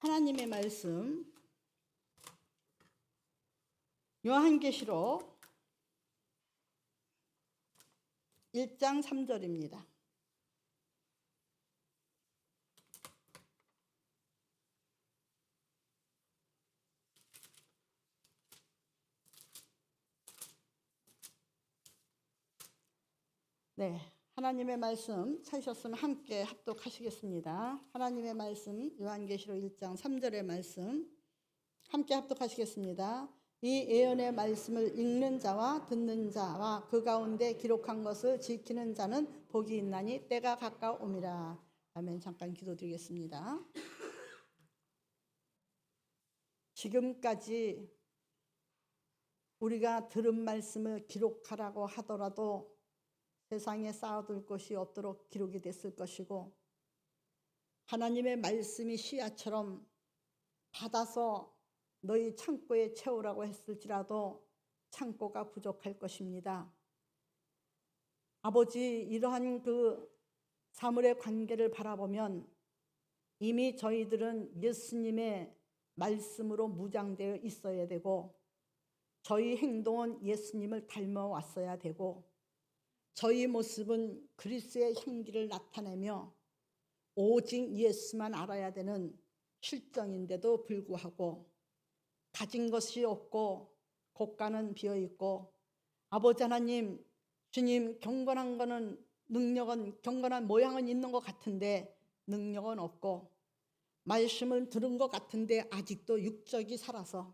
하나님의 말씀 요한계시록 1장 3절입니다. 네, 하나님의 말씀 찾으셨으면 함께 합독하시겠습니다. 하나님의 말씀 요한계시록 1장 3절의 말씀 함께 합독하시겠습니다. 이 예언의 말씀을 읽는 자와 듣는 자와 그 가운데 기록한 것을 지키는 자는 복이 있나니 때가 가까움이라. 아멘. 잠깐 기도드리겠습니다. 지금까지 우리가 들은 말씀을 기록하라고 하더라도 세상에 쌓아둘 것이 없도록 기록이 됐을 것이고, 하나님의 말씀이 씨앗처럼 받아서 너희 창고에 채우라고 했을지라도 창고가 부족할 것입니다. 아버지, 이러한 그 사물의 관계를 바라보면 이미 저희들은 예수님의 말씀으로 무장되어 있어야 되고, 저희 행동은 예수님을 닮아왔어야 되고, 저희 모습은 그리스도의 향기를 나타내며 오직 예수만 알아야 되는 실정인데도 불구하고 가진 것이 없고 곳간은 비어있고, 아버지 하나님, 주님, 경건한 거는 능력은, 경건한 모양은 있는 것 같은데 능력은 없고, 말씀을 들은 것 같은데 아직도 육적이 살아서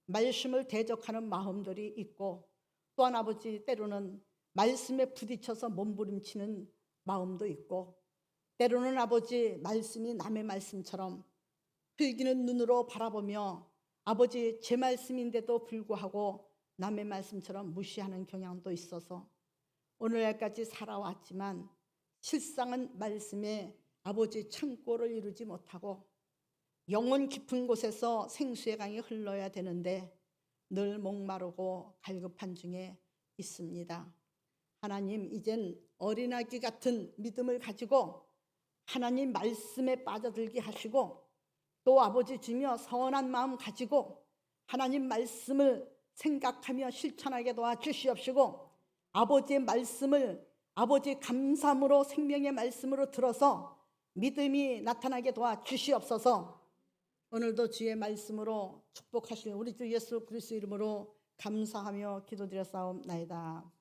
말씀을 대적하는 마음들이 있고, 또한 아버지, 때로는 말씀에 부딪혀서 몸부림치는 마음도 있고, 때로는 아버지, 말씀이 남의 말씀처럼 흘기는 눈으로 바라보며 아버지, 제 말씀인데도 불구하고 남의 말씀처럼 무시하는 경향도 있어서 오늘날까지 살아왔지만 실상은 말씀에 아버지 창고를 이루지 못하고 영혼 깊은 곳에서 생수의 강이 흘러야 되는데 늘 목마르고 갈급한 중에 있습니다. 하나님, 이젠 어린아기 같은 믿음을 가지고 하나님 말씀에 빠져들게 하시고, 또 아버지 주며 선한 마음 가지고 하나님 말씀을 생각하며 실천하게 도와주시옵시고, 아버지의 말씀을 아버지 감사함으로 생명의 말씀으로 들어서 믿음이 나타나게 도와주시옵소서. 오늘도 주의 말씀으로 축복하실 우리 주 예수 그리스도 이름으로 감사하며 기도드렸사옵나이다.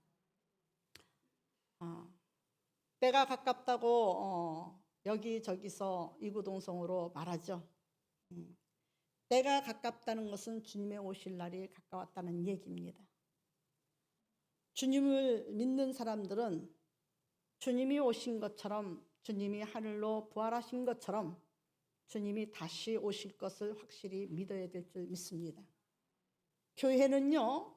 때가 가깝다고 여기저기서 이구동성으로 말하죠. 때가 가깝다는 것은 주님의 오실 날이 가까웠다는 얘기입니다. 주님을 믿는 사람들은 주님이 오신 것처럼, 주님이 하늘로 부활하신 것처럼 주님이 다시 오실 것을 확실히 믿어야 될 줄 믿습니다. 교회는요,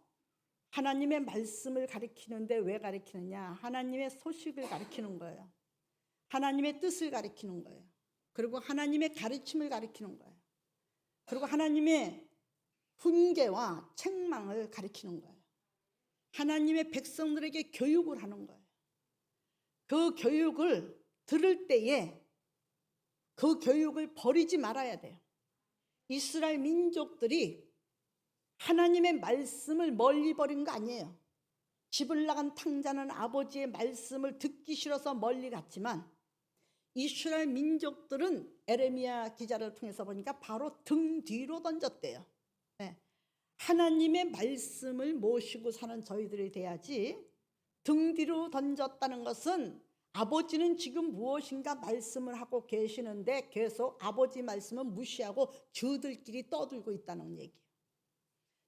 하나님의 말씀을 가리키는데 왜 가리키느냐? 하나님의 소식을 가리키는 거예요. 하나님의 뜻을 가리키는 거예요. 그리고 하나님의 가르침을 가리키는 거예요. 그리고 하나님의 훈계와 책망을 가리키는 거예요. 하나님의 백성들에게 교육을 하는 거예요. 그 교육을 들을 때에 그 교육을 버리지 말아야 돼요. 이스라엘 민족들이 하나님의 말씀을 멀리 버린 거 아니에요. 집을 나간 탕자는 아버지의 말씀을 듣기 싫어서 멀리 갔지만, 이스라엘 민족들은 에레미야 기자를 통해서 보니까 바로 등 뒤로 던졌대요. 네. 하나님의 말씀을 모시고 사는 저희들이 돼야지, 등 뒤로 던졌다는 것은 아버지는 지금 무엇인가 말씀을 하고 계시는데 계속 아버지 말씀은 무시하고 저들끼리 떠들고 있다는 얘기예요.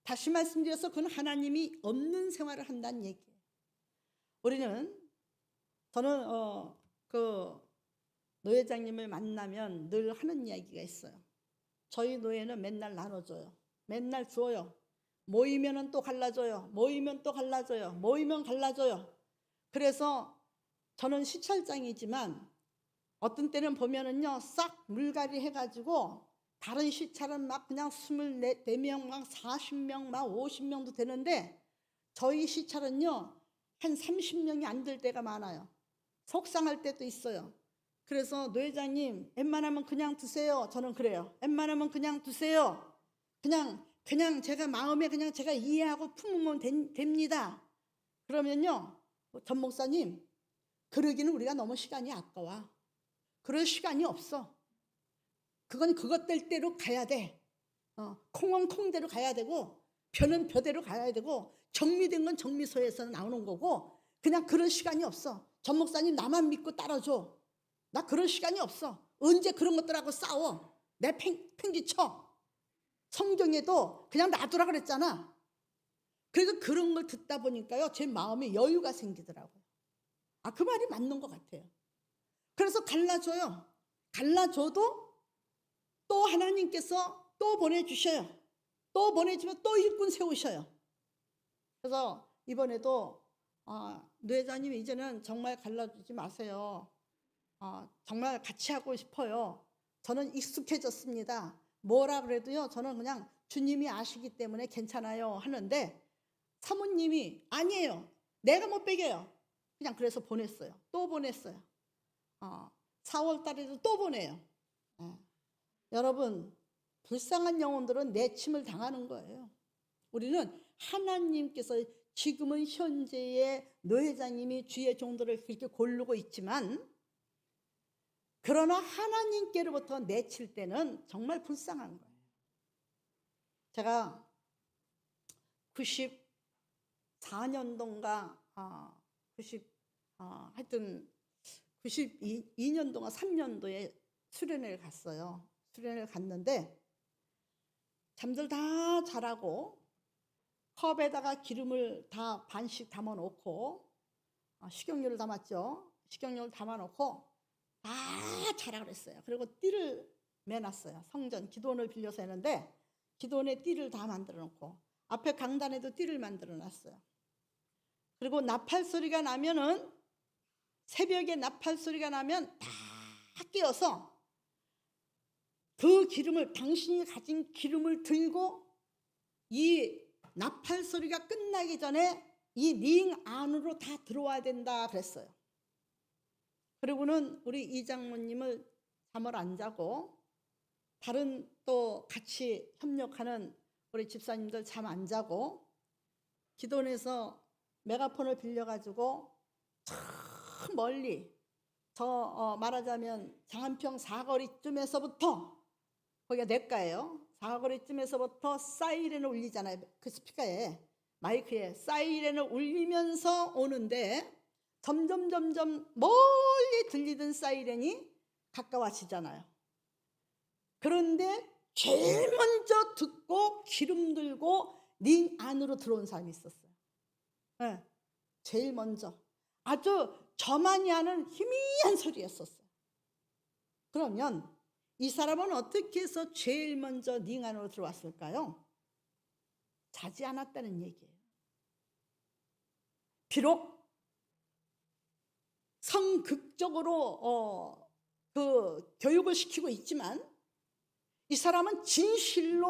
다시 말씀드려서 그건 하나님이 없는 생활을 한다는 얘기예요. 저는 그 노회장님을 만나면 늘 하는 이야기가 있어요. 저희 노회는 맨날 나눠줘요. 맨날 주어요. 모이면은 또 갈라줘요. 모이면 또 갈라줘요. 모이면 갈라줘요. 그래서 저는 시찰장이지만 어떤 때는 보면은요, 싹 물갈이 해가지고 다른 시찰은 막 그냥 24명, 막 40명, 막 50명도 되는데 저희 시찰은요, 한 30명이 안 될 때가 많아요. 속상할 때도 있어요. 그래서 노 회장님 웬만하면 그냥 두세요. 저는 그래요. 웬만하면 그냥 두세요. 그냥 제가 마음에 그냥 제가 이해하고 품으면 됩니다. 그러면요, 전 목사님, 그러기는 우리가 너무 시간이 아까워. 그럴 시간이 없어. 그건 그것 될 대로 가야 돼. 콩은 콩대로 가야 되고 벼는 벼대로 가야 되고 정미된 건 정미소에서 나오는 거고 그냥 그럴 시간이 없어. 전 목사님 나만 믿고 따라줘. 나 그럴 시간이 없어. 언제 그런 것들하고 싸워. 내 팽기쳐. 성경에도 그냥 놔두라 그랬잖아. 그래서 그런 걸 듣다 보니까요, 제 마음에 여유가 생기더라고요. 그 말이 맞는 것 같아요. 그래서 갈라줘요. 갈라줘도 또 하나님께서 또 보내주셔요. 또 보내주면 또 일꾼 세우셔요. 그래서 이번에도 노 회장님 이제는 정말 갈라주지 마세요. 정말 같이 하고 싶어요. 저는 익숙해졌습니다. 뭐라 그래도요, 저는 그냥 주님이 아시기 때문에 괜찮아요 하는데 사모님이 아니에요. 내가 못 빼겨요. 그냥 그래서 보냈어요. 또 보냈어요. 4월 달에도 또 보내요. 여러분, 불쌍한 영혼들은 내침을 당하는 거예요. 우리는 하나님께서 지금은 현재의 노 회장님이 주의 종들을 그렇게 고르고 있지만 그러나 하나님께로부터 내칠 때는 정말 불쌍한 거예요. 제가 94년도인가 하여튼 92년도가 3년도에 수련회를 갔어요. 수련회를 갔는데 잠들 다 자라고 컵에다가 기름을 다 반씩 담아 놓고 식용유를 담았죠. 식용유를 담아 놓고 다 자라 그랬어요. 그리고 띠를 매놨어요. 성전 기도원을 빌려서 했는데 기도원에 띠를 다 만들어 놓고 앞에 강단에도 띠를 만들어 놨어요. 그리고 나팔 소리가 나면은 새벽에 나팔 소리가 나면 다 깨어서 그 기름을 당신이 가진 기름을 들고 이 나팔 소리가 끝나기 전에 이 링 안으로 다 들어와야 된다 그랬어요. 그리고는 우리 이장모님을 잠을 안 자고 다른 또 같이 협력하는 우리 집사님들 잠 안 자고 기도원에서 메가폰을 빌려가지고 저 멀리 말하자면 장안평 사거리쯤에서부터 거기가 내과예요. 사거리쯤에서부터 사이렌을 울리잖아요. 그 스피커에 마이크에 사이렌을 울리면서 오는데 점점 멀리 들리던 사이렌이 가까워지잖아요. 그런데 제일 먼저 듣고 기름 들고 링 안으로 들어온 사람이 있었어요. 네, 제일 먼저 아주 저만이 아는 희미한 소리였었어요. 그러면 이 사람은 어떻게 해서 제일 먼저 링 안으로 들어왔을까요? 자지 않았다는 얘기예요. 비록 성극적으로 그 교육을 시키고 있지만 이 사람은 진실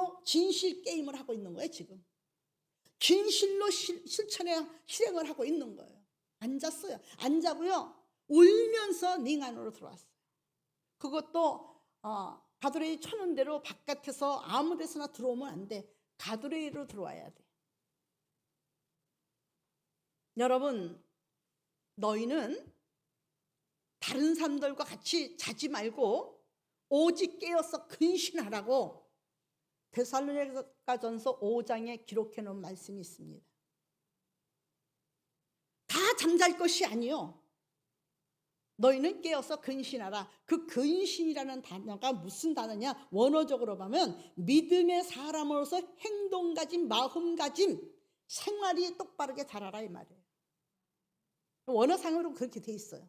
게임을 하고 있는 거예요. 지금 진실로 실행을 하고 있는 거예요. 앉았어요. 안 자고요 울면서 링 안으로 들어왔어요. 그것도 가드레일 쳐놓은 대로 바깥에서 아무 데서나 들어오면 안 돼. 가드레일로 들어와야 돼. 여러분, 너희는 다른 사람들과 같이 자지 말고 오직 깨어서 근신하라고 데살로니가전서 5장에 기록해 놓은 말씀이 있습니다. 다 잠잘 것이 아니요. 너희는 깨어서 근신하라. 그 근신이라는 단어가 무슨 단어냐? 원어적으로 보면 믿음의 사람으로서 행동가짐, 마음가짐, 생활이 똑바르게 자라라 이 말이에요. 원어상으로 그렇게 돼 있어요.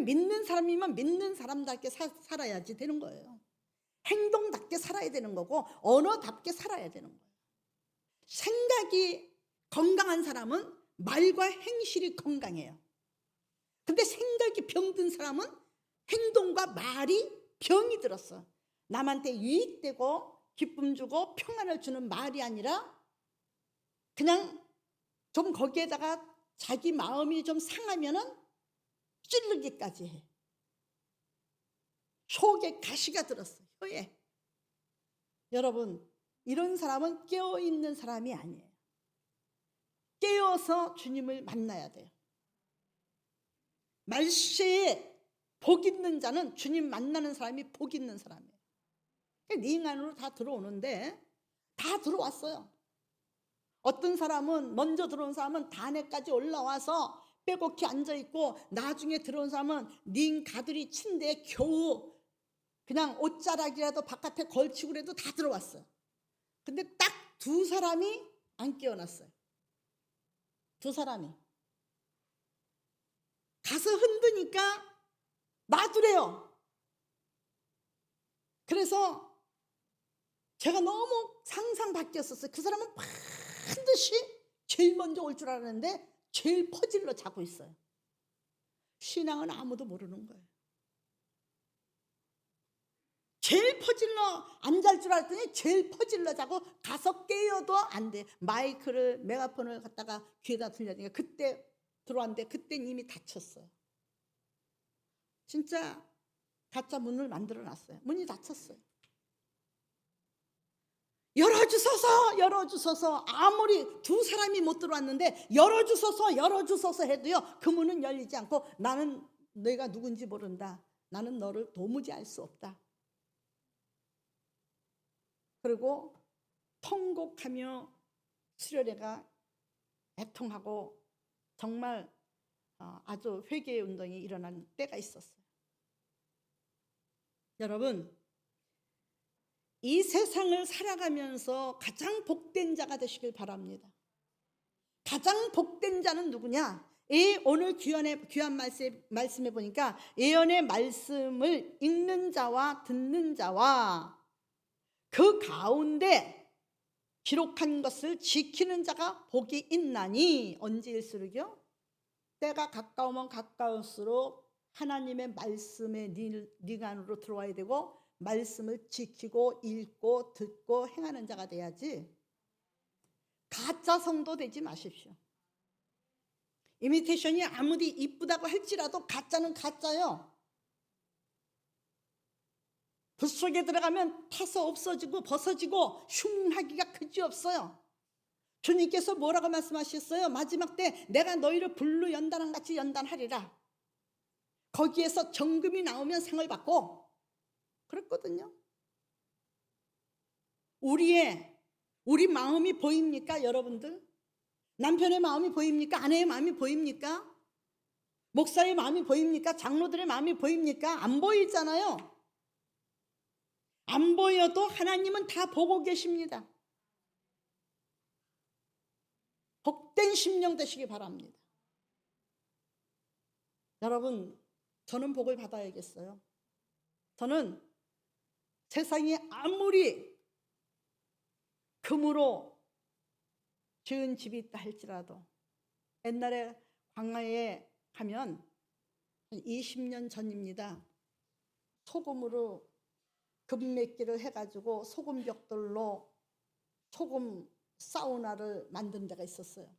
믿는 사람이면 믿는 사람답게 살아야지 되는 거예요. 행동답게 살아야 되는 거고 언어답게 살아야 되는 거예요. 생각이 건강한 사람은 말과 행실이 건강해요. 근데 생각이 병든 사람은 행동과 말이 병이 들었어. 남한테 유익되고 기쁨 주고 평안을 주는 말이 아니라 그냥 좀 거기에다가 자기 마음이 좀 상하면은 찌르기까지 해. 속에 가시가 들었어요. 혀에. 여러분, 이런 사람은 깨어있는 사람이 아니에요. 깨어서 주님을 만나야 돼요. 말세에 복 있는 자는 주님 만나는 사람이 복 있는 사람이에요. 네 안으로 다 들어오는데 다 들어왔어요. 어떤 사람은 먼저 들어온 사람은 단에까지 올라와서 빼곡히 앉아있고, 나중에 들어온 사람은 네 가들이 친데 겨우 그냥 옷자락이라도 바깥에 걸치고 그래도 다 들어왔어요. 근데 딱 두 사람이 안 깨어났어요. 두 사람이 가서 흔드니까 놔두래요. 그래서 제가 너무 상상 바뀌었었어요. 그 사람은 반드시 제일 먼저 올 줄 알았는데 제일 퍼질러 자고 있어요. 신앙은 아무도 모르는 거예요. 제일 퍼질러 안 잘 줄 알았더니 제일 퍼질러 자고 가서 깨어도 안 돼. 마이크를 메가폰을 갖다가 귀에다 들려주니까 그때 들어왔는데 그땐 이미 닫혔어요. 진짜 가짜 문을 만들어 놨어요. 문이 닫혔어요. 열어주소서 아무리 두 사람이 못 들어왔는데 열어주소서 해도요, 그 문은 열리지 않고 나는 내가 누군지 모른다. 나는 너를 도무지 알 수 없다. 그리고 통곡하며 수련회가 애통하고 정말 아주 회개 운동이 일어난 때가 있었어요. 여러분, 이 세상을 살아가면서 가장 복된 자가 되시길 바랍니다. 가장 복된 자는 누구냐? 오늘 귀한 말씀에 보니까 예언의 말씀을 읽는 자와 듣는 자와 그 가운데 기록한 것을 지키는 자가 복이 있나니, 언제일수록요? 때가 가까우면 가까울수록 하나님의 말씀에 네 안으로 들어와야 되고 말씀을 지키고 읽고 듣고 행하는 자가 돼야지 가짜 성도 되지 마십시오. 이미테이션이 아무리 이쁘다고 할지라도 가짜는 가짜요. 불 속에 들어가면 타서 없어지고 벗어지고 흉하기가 그지없어요. 주님께서 뭐라고 말씀하셨어요? 마지막 때 내가 너희를 불로 연단한 같이 연단하리라. 거기에서 정금이 나오면 상을 받고 그랬거든요. 우리 마음이 보입니까, 여러분들? 남편의 마음이 보입니까? 아내의 마음이 보입니까? 목사의 마음이 보입니까? 장로들의 마음이 보입니까? 안 보이잖아요. 안 보여도 하나님은 다 보고 계십니다. 복된 심령 되시기 바랍니다. 여러분, 저는 복을 받아야겠어요. 저는 세상이 아무리 금으로 지은 집이 있다 할지라도, 옛날에 광야에 가면 한 20년 전입니다. 소금으로 금메기를 해가지고 소금 벽돌로 소금 사우나를 만든 데가 있었어요.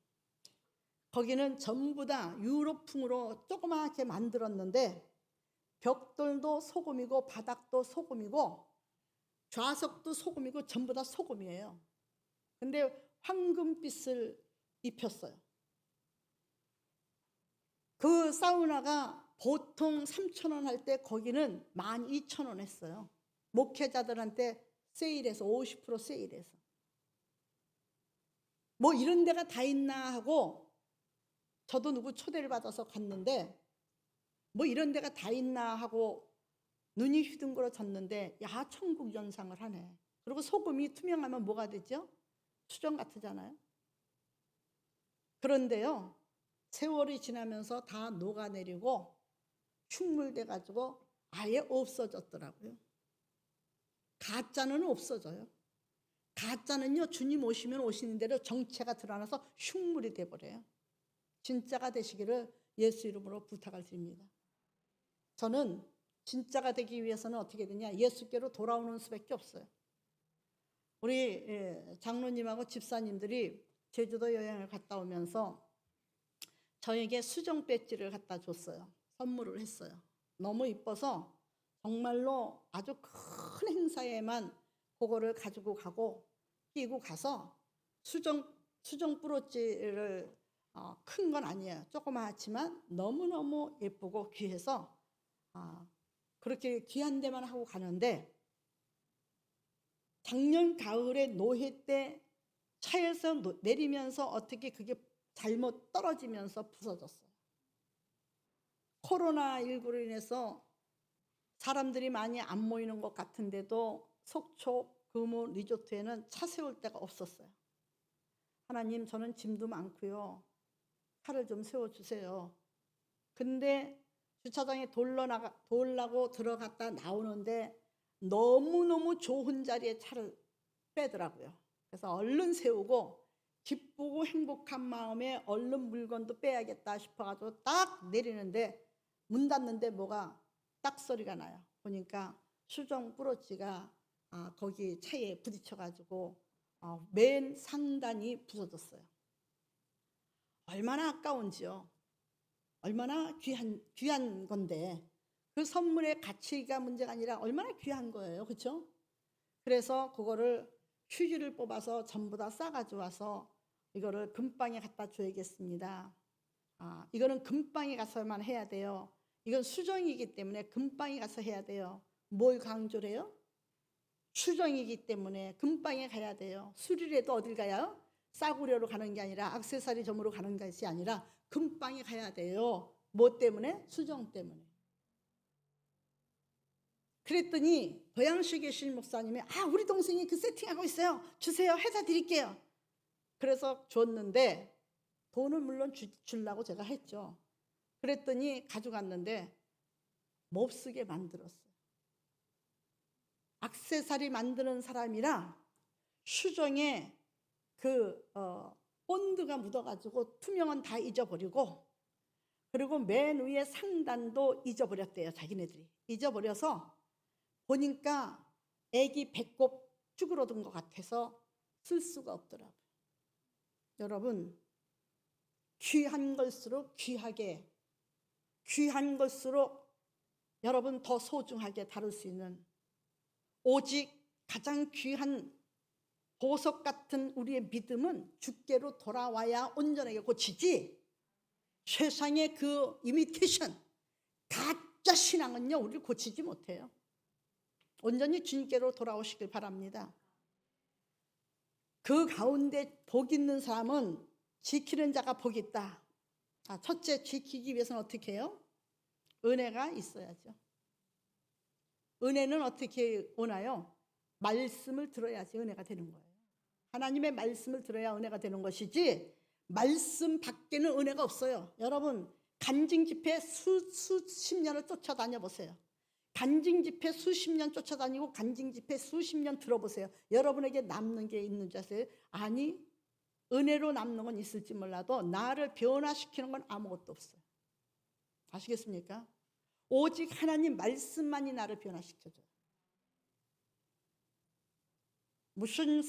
거기는 전부 다 유럽풍으로 조그맣게 만들었는데 벽돌도 소금이고 바닥도 소금이고 좌석도 소금이고 전부 다 소금이에요. 근데 황금빛을 입혔어요. 그 사우나가 보통 3,000원 할 때 거기는 12,000원 했어요. 목회자들한테 세일해서 50% 세일해서. 뭐 이런 데가 다 있나 하고 저도 누구 초대를 받아서 갔는데 뭐 이런 데가 다 있나 하고 눈이 휘둥그러졌는데, 야, 천국 연상을 하네. 그리고 소금이 투명하면 뭐가 되죠? 수정 같으잖아요. 그런데요, 세월이 지나면서 다 녹아내리고 흉물돼 가지고 아예 없어졌더라고요. 가짜는 없어져요. 가짜는요, 주님 오시면 오시는 대로 정체가 드러나서 흉물이 돼버려요. 진짜가 되시기를 예수 이름으로 부탁을 드립니다. 저는 진짜가 되기 위해서는 어떻게 되냐, 예수께로 돌아오는 수밖에 없어요. 우리 장로님하고 집사님들이 제주도 여행을 갔다 오면서 저에게 수정 배지를 갖다 줬어요. 선물을 했어요. 너무 이뻐서 정말로 아주 큰 행사에만 그거를 가지고 가고 끼고 가서 수정 뿌러지를 큰 건 아니에요. 조그맣지만 너무너무 예쁘고 귀해서 그렇게 귀한 데만 하고 가는데, 작년 가을에 노회 때 차에서 내리면서 어떻게 그게 잘못 떨어지면서 부서졌어요. 코로나19로 인해서 사람들이 많이 안 모이는 것 같은데도 속초 금호 리조트에는 차 세울 데가 없었어요. 하나님, 저는 짐도 많고요. 차를 좀 세워주세요. 근데 주차장에 돌라고 들어갔다 나오는데 너무너무 좋은 자리에 차를 빼더라고요. 그래서 얼른 세우고 기쁘고 행복한 마음에 얼른 물건도 빼야겠다 싶어가지고 딱 내리는데 문 닫는데 뭐가 딱 소리가 나요. 보니까 수정 뿌러지가 거기 차에 부딪혀가지고 맨 상단이 부서졌어요. 얼마나 아까운지요. 얼마나 귀한 건데, 그 선물의 가치가 문제가 아니라 얼마나 귀한 거예요. 그렇죠? 그래서 그거를 휴지를 뽑아서 전부 다 싸가지고 와서 이거를 금방에 갖다 줘야겠습니다. 이거는 금방에 가서만 해야 돼요. 이건 수정이기 때문에 금방에 가서 해야 돼요. 뭘 강조를 해요? 수정이기 때문에 금방에 가야 돼요. 수리라도 어딜 가요? 싸구려로 가는 게 아니라, 액세서리 점으로 가는 것이 아니라 금방에 가야 돼요. 뭐 때문에? 수정 때문에. 그랬더니 고양시 계신 목사님이 우리 동생이 그 세팅하고 있어요. 주세요. 해다 드릴게요. 그래서 줬는데, 돈은 물론 주려고 제가 했죠. 그랬더니 가져갔는데 못 쓰게 만들었어요. 액세서리 만드는 사람이라 수정에 그 본드가 묻어가지고 투명은 다 잊어버리고, 그리고 맨 위에 상단도 잊어버렸대요. 자기네들이 잊어버려서 보니까 애기 배꼽 쭈그러든 것 같아서 쓸 수가 없더라고요. 여러분, 귀한 걸수록 귀하게, 귀한 걸수록 여러분 더 소중하게 다룰 수 있는, 오직 가장 귀한 보석 같은 우리의 믿음은 주께로 돌아와야 온전하게 고치지, 세상의 그 이미테이션, 가짜 신앙은요 우리를 고치지 못해요. 온전히 주님께로 돌아오시길 바랍니다. 그 가운데 복 있는 사람은 지키는 자가 복 있다. 첫째, 지키기 위해서는 어떻게 해요? 은혜가 있어야죠. 은혜는 어떻게 오나요? 말씀을 들어야지 은혜가 되는 거예요. 하나님의 말씀을 들어야 은혜가 되는 것이지, 말씀 밖에는 은혜가 없어요. 여러분, 간증 집회 수십 년을 쫓아다녀 보세요. 간증 집회 수십 년 쫓아다니고 간증 집회 수십 년 들어보세요. 여러분에게 남는 게 있는 줄 아세요? 아니, 은혜로 남는 건 있을지 몰라도 나를 변화시키는 건 아무것도 없어요. 아시겠습니까? 오직 하나님 말씀만이 나를 변화시켜줘요. 무슨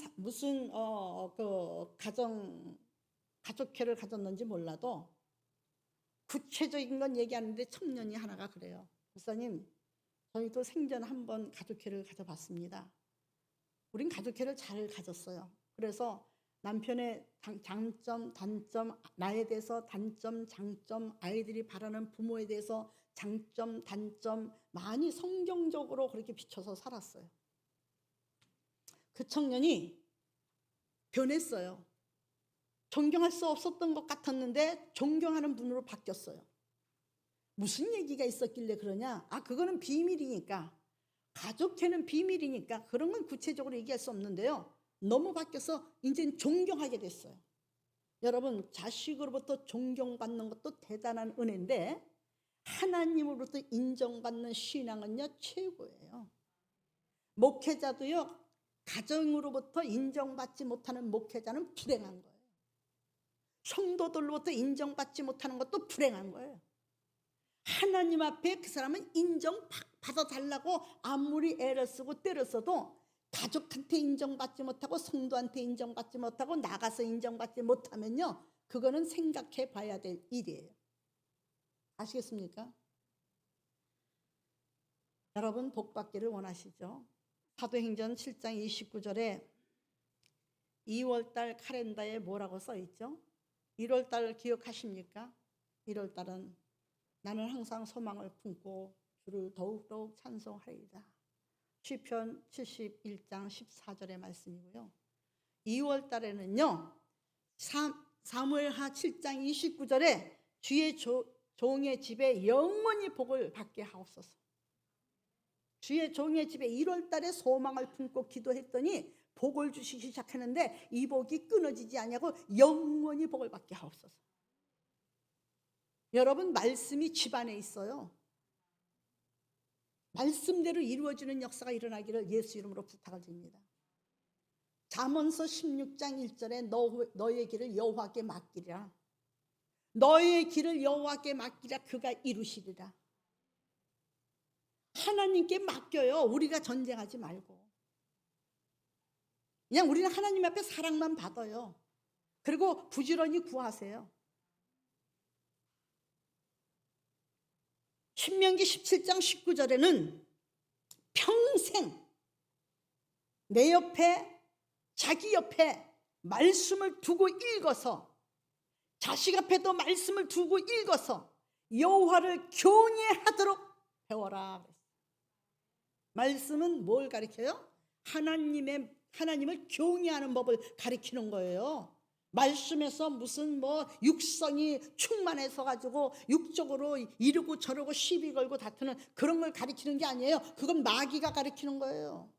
가족회를 가졌는지 몰라도 구체적인 건 얘기하는데 청년이 하나가 그래요. 목사님, 저희도 생전 한번 가족회를 가져봤습니다. 우린 가족회를 잘 가졌어요. 그래서 남편의 장점, 단점, 나에 대해서 단점, 장점, 아이들이 바라는 부모에 대해서 장점, 단점 많이 성경적으로 그렇게 비춰서 살았어요. 그 청년이 변했어요. 존경할 수 없었던 것 같았는데 존경하는 분으로 바뀌었어요. 무슨 얘기가 있었길래 그러냐? 그거는 비밀이니까, 가족회는 비밀이니까 그런 건 구체적으로 얘기할 수 없는데요. 너무 바뀌어서 이제는 존경하게 됐어요. 여러분, 자식으로부터 존경받는 것도 대단한 은혜인데 하나님으로부터 인정받는 신앙은요 최고예요. 목회자도요, 가정으로부터 인정받지 못하는 목회자는 불행한 거예요. 성도들로부터 인정받지 못하는 것도 불행한 거예요. 하나님 앞에 그 사람은 인정받아달라고 아무리 애를 쓰고 때를 써도 가족한테 인정받지 못하고 성도한테 인정받지 못하고 나가서 인정받지 못하면요, 그거는 생각해 봐야 될 일이에요. 아시겠습니까? 여러분 복 받기를 원하시죠? 사도행전 7장 29절에 2월달 카렌다에 뭐라고 써 있죠? 1월달 기억하십니까? 1월달은 나는 항상 소망을 품고 주를 더욱더욱 찬송하리이다. 시편 71장 14절의 말씀이고요. 2월달에는요. 사무엘하 7장 29절에 주의 종의 집에 영원히 복을 받게 하옵소서. 주의 종의 집에 1월달에 소망을 품고 기도했더니 복을 주시기 시작했는데 이 복이 끊어지지 않냐고 영원히 복을 받게 하옵소서. 여러분 말씀이 집안에 있어요. 말씀대로 이루어지는 역사가 일어나기를 예수 이름으로 부탁을 드립니다. 잠언서 16장 1절에 너의 길을 여호와께 맡기라. 너의 길을 여호와께 맡기라. 그가 이루시리라. 하나님께 맡겨요. 우리가 전쟁하지 말고. 그냥 우리는 하나님 앞에 사랑만 받아요. 그리고 부지런히 구하세요. 신명기 17장 19절에는 평생 내 옆에 자기 옆에 말씀을 두고 읽어서 자식 앞에도 말씀을 두고 읽어서 여호와를 경외하도록 배워라. 말씀은 뭘 가리켜요? 하나님을 경외하는 법을 가리키는 거예요. 말씀에서 무슨 육성이 충만해서 가지고 육적으로 이러고 저러고 시비 걸고 다투는 그런 걸 가리키는 게 아니에요. 그건 마귀가 가리키는 거예요.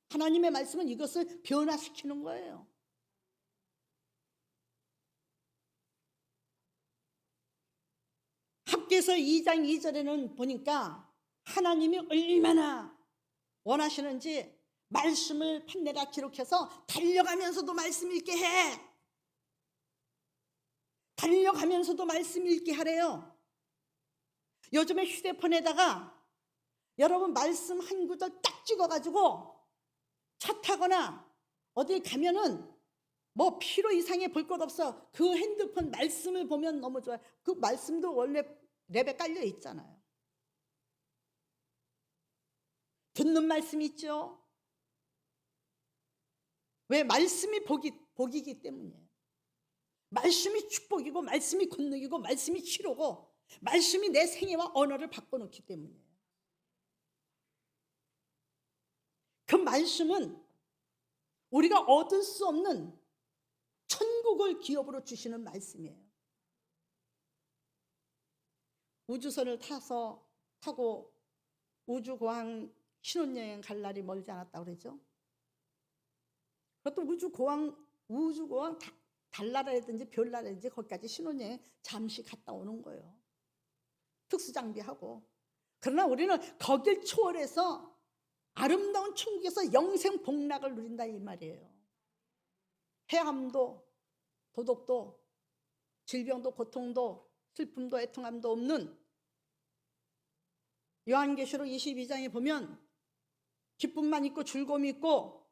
하나님의 말씀은 이것을 변화시키는 거예요. 합계서 2장 2절에는 보니까 하나님이 얼마나 원하시는지 말씀을 판내라 기록해서 달려가면서도 말씀 읽게 해. 달려가면서도 말씀 읽게 하래요. 요즘에 휴대폰에다가 여러분 말씀 한 구절 딱 찍어가지고 차 타거나 어딜 가면은 필요 이상의 볼 것 없어. 그 핸드폰 말씀을 보면 너무 좋아요. 그 말씀도 원래 랩에 깔려 있잖아요. 듣는 말씀 있죠. 왜? 말씀이 복이기 때문이에요. 말씀이 축복이고 말씀이 권능이고 말씀이 치료고 말씀이 내 생애와 언어를 바꿔놓기 때문이에요. 그 말씀은 우리가 얻을 수 없는 천국을 기업으로 주시는 말씀이에요. 우주선을 타고 우주공항 신혼여행 갈 날이 멀지 않았다고 그러죠. 그것도 우주공항 달나라라든지 별나라든지 거기까지 신혼여행 잠시 갔다 오는 거예요. 특수장비하고. 그러나 우리는 거길 초월해서 아름다운 천국에서 영생 복락을 누린다 이 말이에요. 해함도 도덕도 질병도 고통도 슬픔도 애통함도 없는 요한계시록 22장에 보면 기쁨만 있고 즐거움이 있고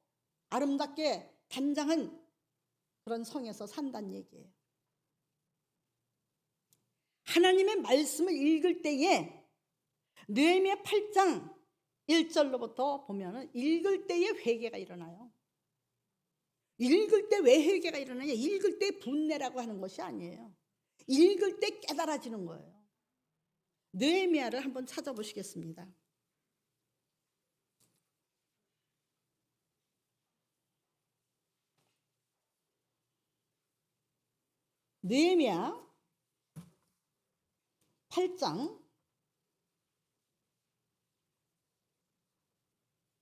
아름답게 단장한 그런 성에서 산다는 얘기예요. 하나님의 말씀을 읽을 때에 느헤미야 8장 1절로부터 보면 읽을 때에 회개가 일어나요. 읽을 때 왜 회개가 일어나냐? 읽을 때 분내라고 하는 것이 아니에요. 읽을 때 깨달아지는 거예요. 느헤미야를 한번 찾아보시겠습니다. 느헤미야 8장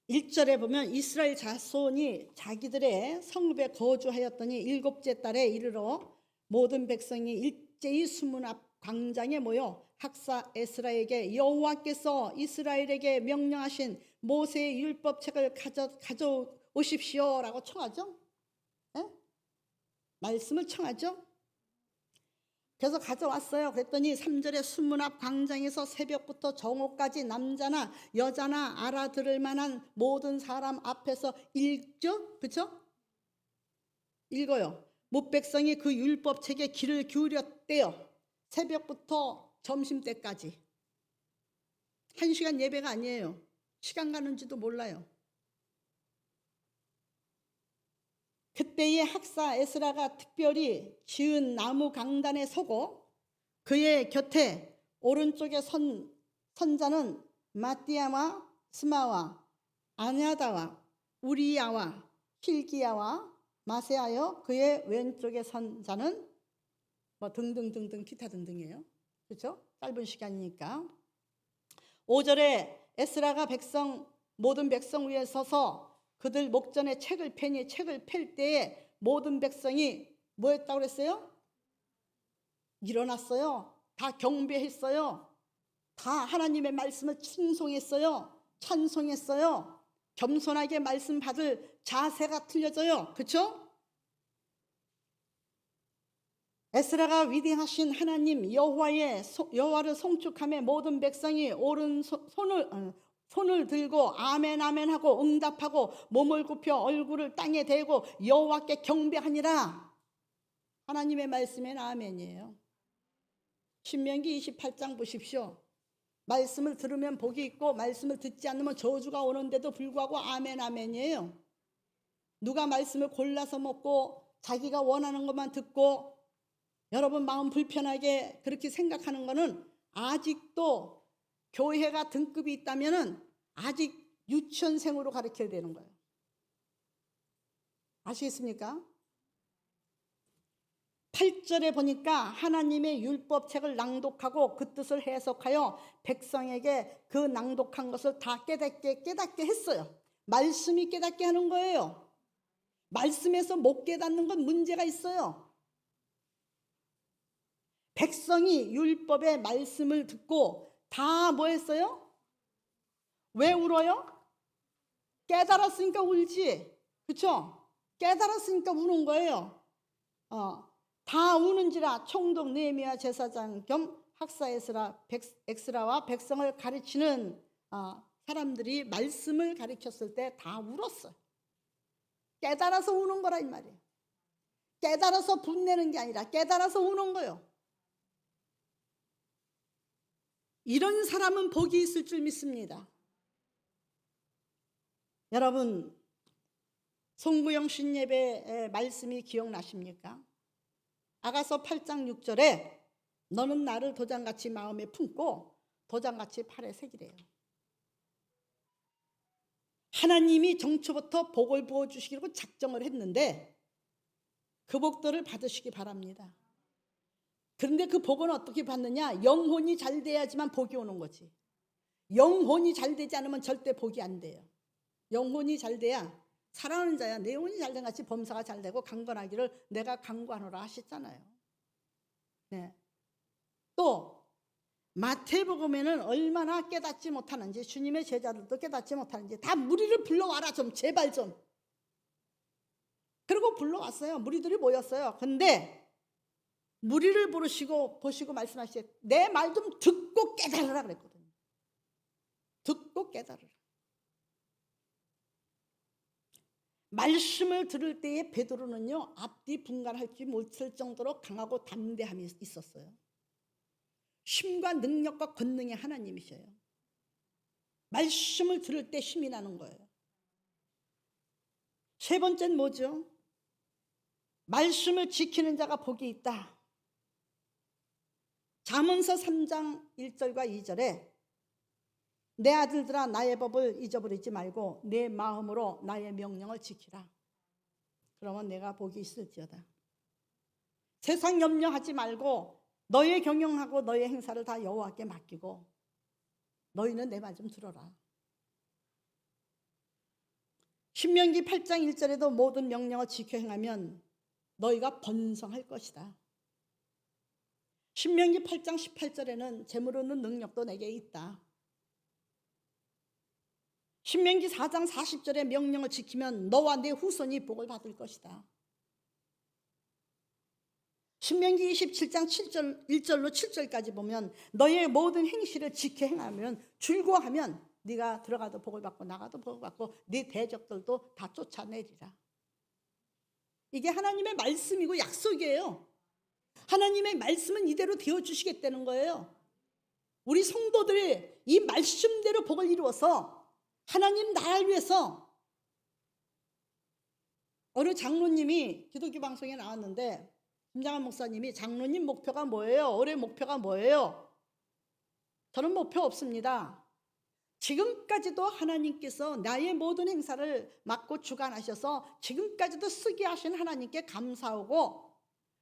1절에 보면 이스라엘 자손이 자기들의 성읍에 거주하였더니 7째 달에 이르러 모든 백성이 일제히 수문 앞 광장에 모여 학사 에스라에게 여호와께서 이스라엘에게 명령하신 모세의 율법책을 가져오십시오라고 청하죠. 네? 말씀을 청하죠. 그래서 가져왔어요. 그랬더니 3절에 수문 앞 광장에서 새벽부터 정오까지 남자나 여자나 알아들을 만한 모든 사람 앞에서 읽죠. 그렇죠? 읽어요. 뭇백성이 그 율법책에 귀를 기울였대요. 새벽부터 점심때까지. 1시간 예배가 아니에요. 시간 가는지도 몰라요. 그때의 학사 에스라가 특별히 지은 나무 강단에 서고 그의 곁에 오른쪽에 선자는 마띠아와 스마와 아냐다와 우리야와 힐기야와 마세하여 그의 왼쪽에 선자는 뭐 등등등등 기타 등등이에요. 그렇죠? 짧은 시간이니까. 5절에 에스라가 모든 백성 위에 서서 그들 목전에 책을 펴니 책을 펼 때에 모든 백성이 뭐 했다고 그랬어요? 일어났어요. 다 경배했어요. 다 하나님의 말씀을 칭송했어요. 찬송했어요. 겸손하게 말씀 받을 자세가 틀려져요. 그렇죠? 에스라가 위대하신 하나님 여호와를 송축하며 모든 백성이 손을 들고 아멘 아멘 하고 응답하고 몸을 굽혀 얼굴을 땅에 대고 여호와께 경배하니라. 하나님의 말씀엔 아멘이에요. 신명기 28장 보십시오. 말씀을 들으면 복이 있고 말씀을 듣지 않으면 저주가 오는데도 불구하고 아멘 아멘이에요. 누가 말씀을 골라서 먹고 자기가 원하는 것만 듣고 여러분 마음 불편하게 그렇게 생각하는 거는 아직도 교회가 등급이 있다면 아직 유치원생으로 가르쳐야 되는 거예요. 아시겠습니까? 8절에 보니까 하나님의 율법책을 낭독하고 그 뜻을 해석하여 백성에게 그 낭독한 것을 다 깨닫게 했어요. 말씀이 깨닫게 하는 거예요. 말씀에서 못 깨닫는 건 문제가 있어요. 백성이 율법의 말씀을 듣고 다 뭐 했어요? 왜 울어요? 깨달았으니까 울지. 그렇죠? 깨달았으니까 우는 거예요. 다 우는지라 총독 느헤미야 제사장 겸 학사 엑스라와 백성을 가르치는 사람들이 말씀을 가르쳤을 때 다 울었어요. 깨달아서 우는 거라 이 말이에요. 깨달아서 분내는 게 아니라 깨달아서 우는 거예요. 이런 사람은 복이 있을 줄 믿습니다. 여러분 송구영 신예배의 말씀이 기억나십니까? 아가서 8장 6절에 너는 나를 도장같이 마음에 품고 도장같이 팔에 새기래요. 하나님이 정초부터 복을 부어주시기로 작정을 했는데 그 복들을 받으시기 바랍니다. 그런데 그 복은 어떻게 받느냐? 영혼이 잘 돼야지만 복이 오는 거지. 영혼이 잘 되지 않으면 절대 복이 안 돼요. 영혼이 잘 돼야 사랑하는 자야 내 영혼이 잘 된 같이 범사가 잘 되고 강건하기를 내가 강구하노라 하셨잖아요. 네. 또 마태복음에는 얼마나 깨닫지 못하는지 주님의 제자들도 깨닫지 못하는지 다 무리를 불러와라 좀 제발 좀. 그리고 불러왔어요. 무리들이 모였어요. 근데 무리를 부르시고 보시고 말씀하시되 내 말 좀 듣고 깨달으라 그랬거든요. 듣고 깨달으라. 말씀을 들을 때에 베드로는요 앞뒤 분간할지 못할 정도로 강하고 담대함이 있었어요. 힘과 능력과 권능의 하나님이셔요. 말씀을 들을 때 힘이 나는 거예요. 세 번째는 뭐죠? 말씀을 지키는 자가 복이 있다. 잠언서 3장 1절과 2절에 내 아들들아 나의 법을 잊어버리지 말고 내 마음으로 나의 명령을 지키라. 그러면 내가 복이 있을지어다. 세상 염려하지 말고 너의 경영하고 너의 행사를 다 여호와께 맡기고 너희는 내 말 좀 들어라. 신명기 8장 1절에도 모든 명령을 지켜 행하면 너희가 번성할 것이다. 신명기 8장 18절에는 재물 얻는 능력도 내게 있다. 신명기 4장 40절의 명령을 지키면 너와 내 후손이 복을 받을 것이다. 신명기 27장 1절로 7절까지 보면 너의 모든 행실을 지켜 행하면 줄고하면 네가 들어가도 복을 받고 나가도 복을 받고 네 대적들도 다 쫓아내리라. 이게 하나님의 말씀이고 약속이에요. 하나님의 말씀은 이대로 되어주시겠다는 거예요. 우리 성도들이 이 말씀대로 복을 이루어서 하나님 나라를 위해서, 어느 장로님이 기독교 방송에 나왔는데 김장한 목사님이 장로님 목표가 뭐예요? 올해 목표가 뭐예요? 저는 목표 없습니다. 지금까지도 하나님께서 나의 모든 행사를 맡고 주관하셔서 지금까지도 쓰게 하신 하나님께 감사하고,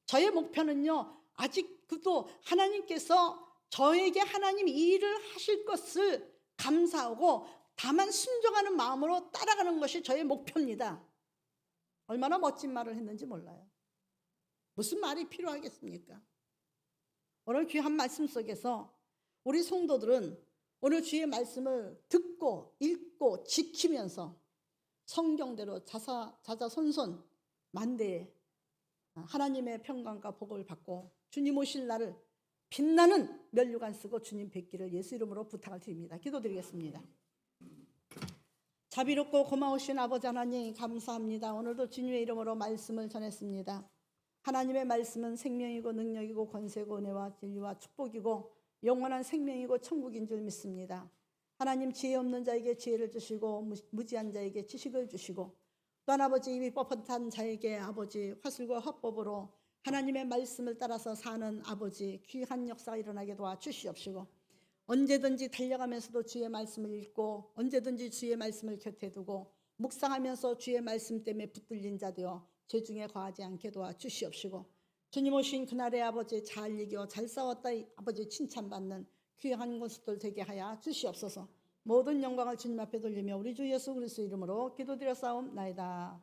저의 목표는요, 아직도 하나님께서 저에게 하나님 이 일을 하실 것을 감사하고 다만 순종하는 마음으로 따라가는 것이 저의 목표입니다. 얼마나 멋진 말을 했는지 몰라요. 무슨 말이 필요하겠습니까? 오늘 귀한 말씀 속에서 우리 성도들은 오늘 주의 말씀을 듣고 읽고 지키면서 성경대로 자자손손 만대에 하나님의 평강과 복을 받고 주님 오실 날을 빛나는 면류관 쓰고 주님 뵙기를 예수 이름으로 부탁을 드립니다. 기도드리겠습니다. 자비롭고 고마우신 아버지 하나님, 감사합니다. 오늘도 주님의 이름으로 말씀을 전했습니다. 하나님의 말씀은 생명이고 능력이고 권세고 은혜와 진리와 축복이고 영원한 생명이고 천국인 줄 믿습니다. 하나님, 지혜 없는 자에게 지혜를 주시고 무지한 자에게 지식을 주시고, 또한 아버지 입이 뻣뻣한 자에게 아버지 화술과 화법으로 하나님의 말씀을 따라서 사는 아버지 귀한 역사가 일어나게 도와주시옵시고, 언제든지 달려가면서도 주의 말씀을 읽고 언제든지 주의 말씀을 곁에 두고 묵상하면서 주의 말씀 때문에 붙들린 자 되어 죄 중에 거하지 않게 도와주시옵시고, 주님 오신 그날의 아버지 잘 이겨 잘 싸웠다 아버지 칭찬받는 귀한 것들 되게 하여 주시옵소서. 모든 영광을 주님 앞에 돌리며 우리 주 예수 그리스도 이름으로 기도드려 싸움나이다.